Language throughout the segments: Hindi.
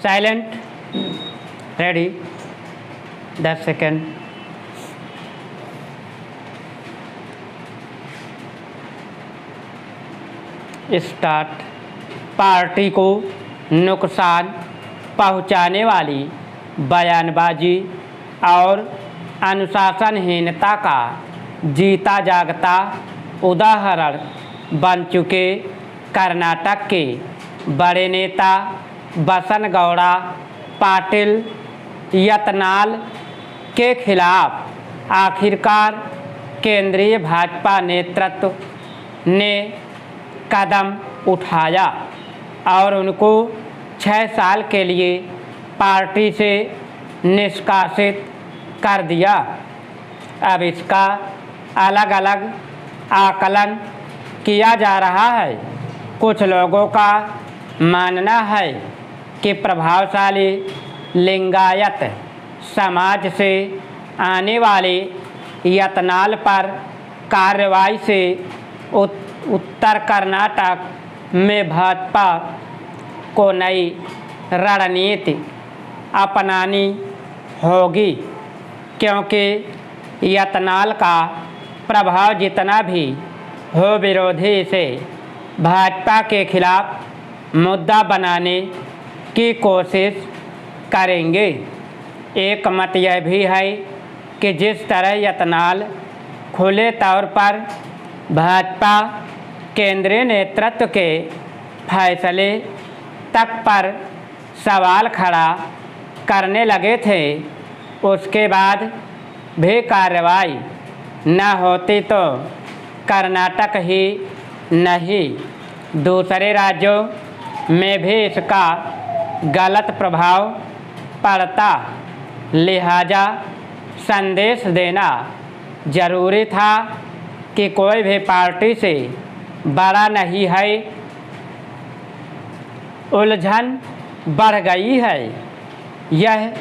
Silent, ready, 10 second. Start. Party को नुकसान पहुंचाने वाली बयानबाजी और अनुशासनहीनता का जीता जागता उदाहरण बन चुके कर्नाटक के बड़े नेता बसनगौड़ा पाटिल यत्नाल के खिलाफ आखिरकार केंद्रीय भाजपा नेतृत्व ने कदम उठाया और उनको 6 साल के लिए पार्टी से निष्कासित कर दिया। अब इसका अलग अलग आकलन किया जा रहा है। कुछ लोगों का मानना है कि प्रभावशाली लिंगायत समाज से आने वाले यत्नाल पर कार्रवाई से उत्तर कर्नाटक में भाजपा को नई रणनीति अपनानी होगी, क्योंकि यत्नाल का प्रभाव जितना भी हो विरोधी इसे भाजपा के खिलाफ मुद्दा बनाने की कोशिश करेंगे। एक मत यह भी है कि जिस तरह यत्नाल खुले तौर पर भाजपा केंद्रीय नेतृत्व के फैसले तक पर सवाल खड़ा करने लगे थे, उसके बाद भी कार्रवाई न होती तो कर्नाटक ही नहीं दूसरे राज्यों में भी इसका गलत प्रभाव पड़ता। लिहाजा संदेश देना जरूरी था कि कोई भी पार्टी से बड़ा नहीं है। उलझन बढ़ गई है। यह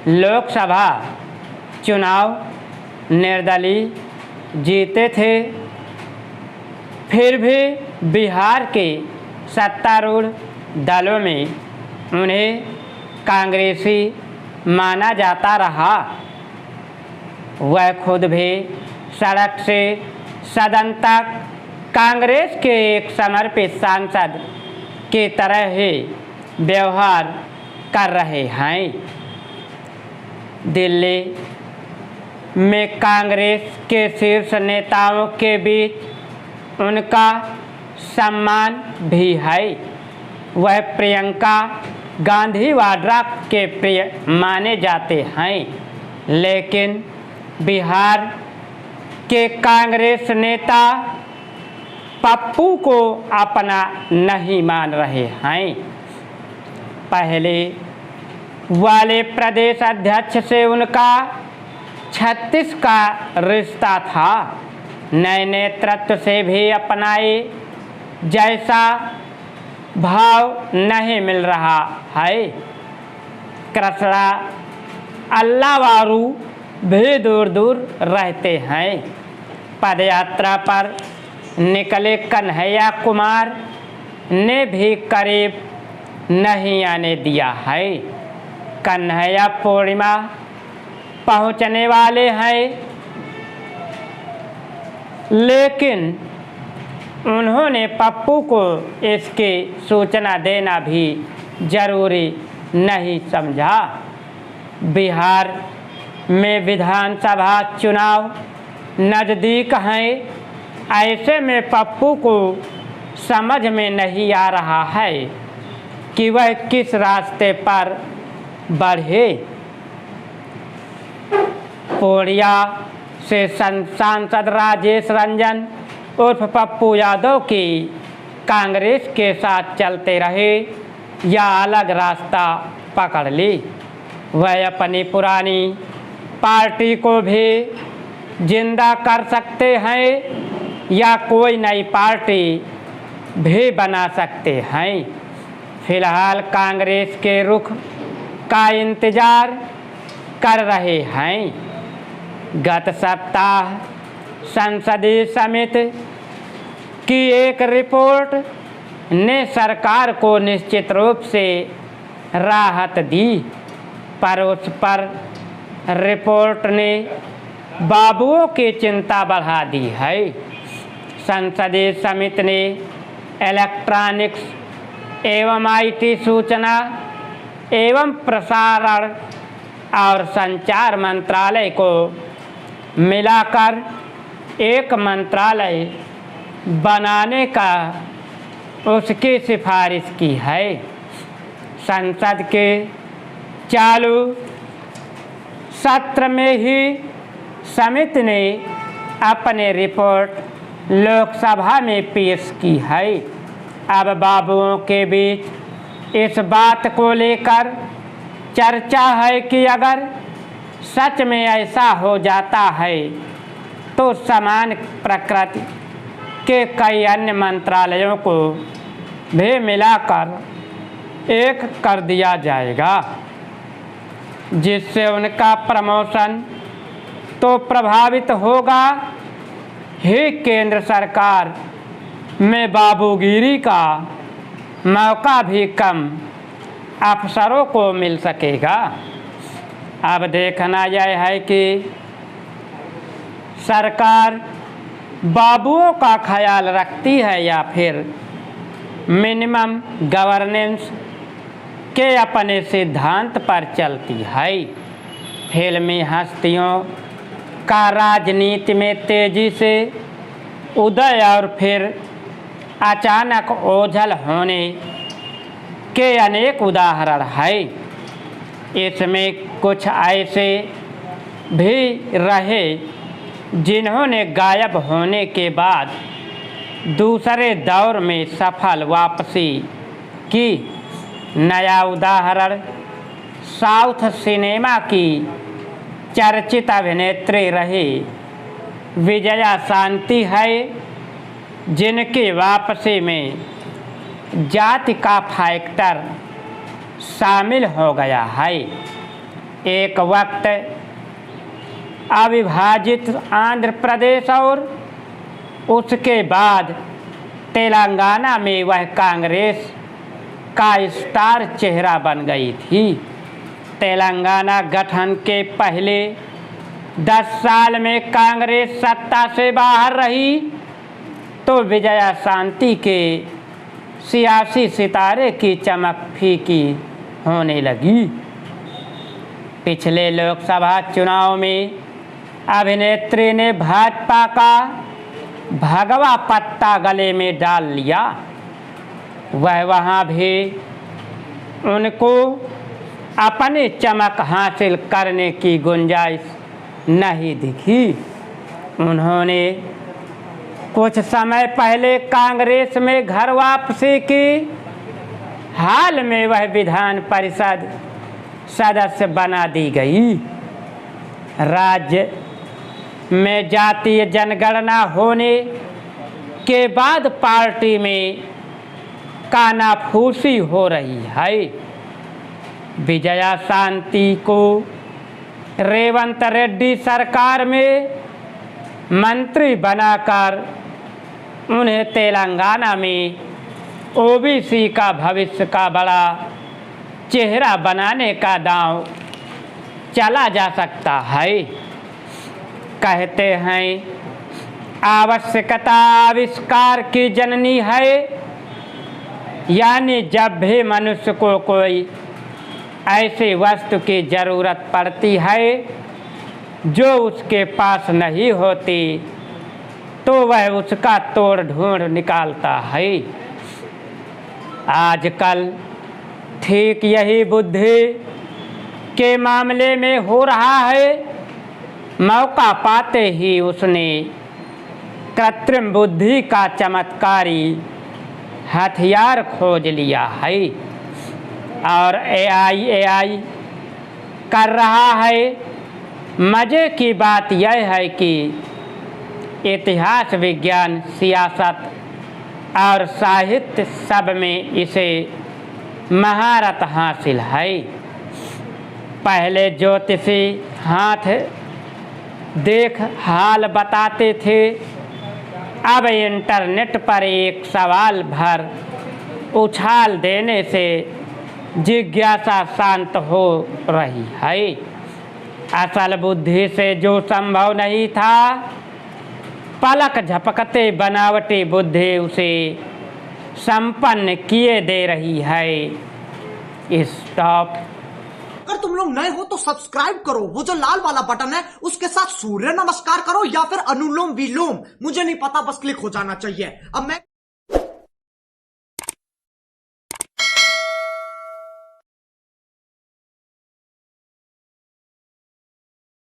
लोकसभा चुनाव निर्दलीय जीते थे, फिर भी बिहार के सत्तारूढ़ दलों में उन्हें कांग्रेसी माना जाता रहा। वह खुद भी सड़क से सदन तक कांग्रेस के एक समर्पित सांसद की तरह ही व्यवहार कर रहे हैं। दिल्ली में कांग्रेस के शीर्ष नेताओं के बीच उनका सम्मान भी है। वह प्रियंका गांधी वाड्रा के प्रिय माने जाते हैं, लेकिन बिहार के कांग्रेस नेता पप्पू को अपना नहीं मान रहे हैं। पहले वाले प्रदेश अध्यक्ष से उनका 36 का रिश्ता था। नए नेतृत्व से भी अपनाए जैसा भाव नहीं मिल रहा है। कृष्णा अल्लावारू भी दूर दूर रहते हैं। पदयात्रा पर निकले कन्हैया कुमार ने भी करीब नहीं आने दिया है। कन्हैया पूर्णिमा पहुंचने वाले हैं, लेकिन उन्होंने पप्पू को इसकी सूचना देना भी जरूरी नहीं समझा। बिहार में विधानसभा चुनाव नज़दीक हैं, ऐसे में पप्पू को समझ में नहीं आ रहा है कि वह किस रास्ते पर बढ़े। पूर्णिया से सांसद राजेश रंजन उर्फ पप्पू यादव की कांग्रेस के साथ चलते रहे या अलग रास्ता पकड़ ली। वह अपनी पुरानी पार्टी को भी जिंदा कर सकते हैं या कोई नई पार्टी भी बना सकते हैं। फिलहाल कांग्रेस के रुख का इंतजार कर रहे हैं। गत सप्ताह संसदीय समिति की एक रिपोर्ट ने सरकार को निश्चित रूप से राहत दी, पर उस पर रिपोर्ट ने बाबुओं की चिंता बढ़ा दी है। संसदीय समिति ने इलेक्ट्रॉनिक्स एवं आईटी, सूचना एवं प्रसारण और संचार मंत्रालय को मिलाकर एक मंत्रालय बनाने का उसकी सिफारिश की है। संसद के चालू सत्र में ही समिति ने अपनी रिपोर्ट लोकसभा में पेश की है। अब बाबुओं के बीच इस बात को लेकर चर्चा है कि अगर सच में ऐसा हो जाता है तो समान प्रकृति के कई अन्य मंत्रालयों को भी मिलाकर एक कर दिया जाएगा, जिससे उनका प्रमोशन तो प्रभावित होगा ही, केंद्र सरकार में बाबूगिरी का मौका भी कम अफसरों को मिल सकेगा। अब देखना यह है कि सरकार बाबुओं का ख्याल रखती है या फिर मिनिमम गवर्नेंस के अपने सिद्धांत पर चलती है। फिल्मी हस्तियों का राजनीति में तेजी से उदय और फिर अचानक ओझल होने के अनेक उदाहरण हैं। इसमें कुछ ऐसे भी रहे जिन्होंने गायब होने के बाद दूसरे दौर में सफल वापसी की। नया उदाहरण साउथ सिनेमा की चर्चित अभिनेत्री रही विजया शांति है, जिनकी वापसी में जाति का फैक्टर शामिल हो गया है। एक वक्त अविभाजित आंध्र प्रदेश और उसके बाद तेलंगाना में वह कांग्रेस का स्टार चेहरा बन गई थी। तेलंगाना गठन के पहले 10 साल में कांग्रेस सत्ता से बाहर रही तो विजया शांति के सियासी सितारे की चमक फीकी होने लगी। पिछले लोकसभा चुनाव में अभिनेत्री ने भाजपा का भगवा पत्ता गले में डाल लिया। वह वहाँ भी उनको अपनी चमक हासिल करने की गुंजाइश नहीं दिखी। उन्होंने कुछ समय पहले कांग्रेस में घर वापसी की। हाल में वह विधान परिषद सदस्य बना दी गई। राज्य में जातीय जनगणना होने के बाद पार्टी में कानाफूसी हो रही है। विजया शांति को रेवंत रेड्डी सरकार में मंत्री बनाकर उन्हें तेलंगाना में ओबीसी का भविष्य का बड़ा चेहरा बनाने का दांव चला जा सकता है। कहते हैं आवश्यकता आविष्कार की जननी है, यानी जब भी मनुष्य को कोई ऐसी वस्तु की ज़रूरत पड़ती है जो उसके पास नहीं होती तो वह उसका तोड़ ढूंढ निकालता है। आजकल ठीक यही बुद्धि के मामले में हो रहा है। मौका पाते ही उसने कृत्रिम बुद्धि का चमत्कारी हथियार खोज लिया है और एआई कर रहा है। मज़े की बात यह है कि इतिहास, विज्ञान, सियासत और साहित्य सब में इसे महारत हासिल है। पहले ज्योतिषी हाथ देख हाल बताते थे, अब इंटरनेट पर एक सवाल भर उछाल देने से जिज्ञासा शांत हो रही है। असल बुद्धि से जो संभव नहीं था, पलक झपकते बनावटी बुद्धि उसे संपन्न किए दे रही है। स्टॉप। अगर तुम लोग नए हो तो सब्सक्राइब करो, वो जो लाल वाला बटन है उसके साथ सूर्य नमस्कार करो या फिर अनुलोम विलोम, मुझे नहीं पता, बस क्लिक हो जाना चाहिए। अब मैं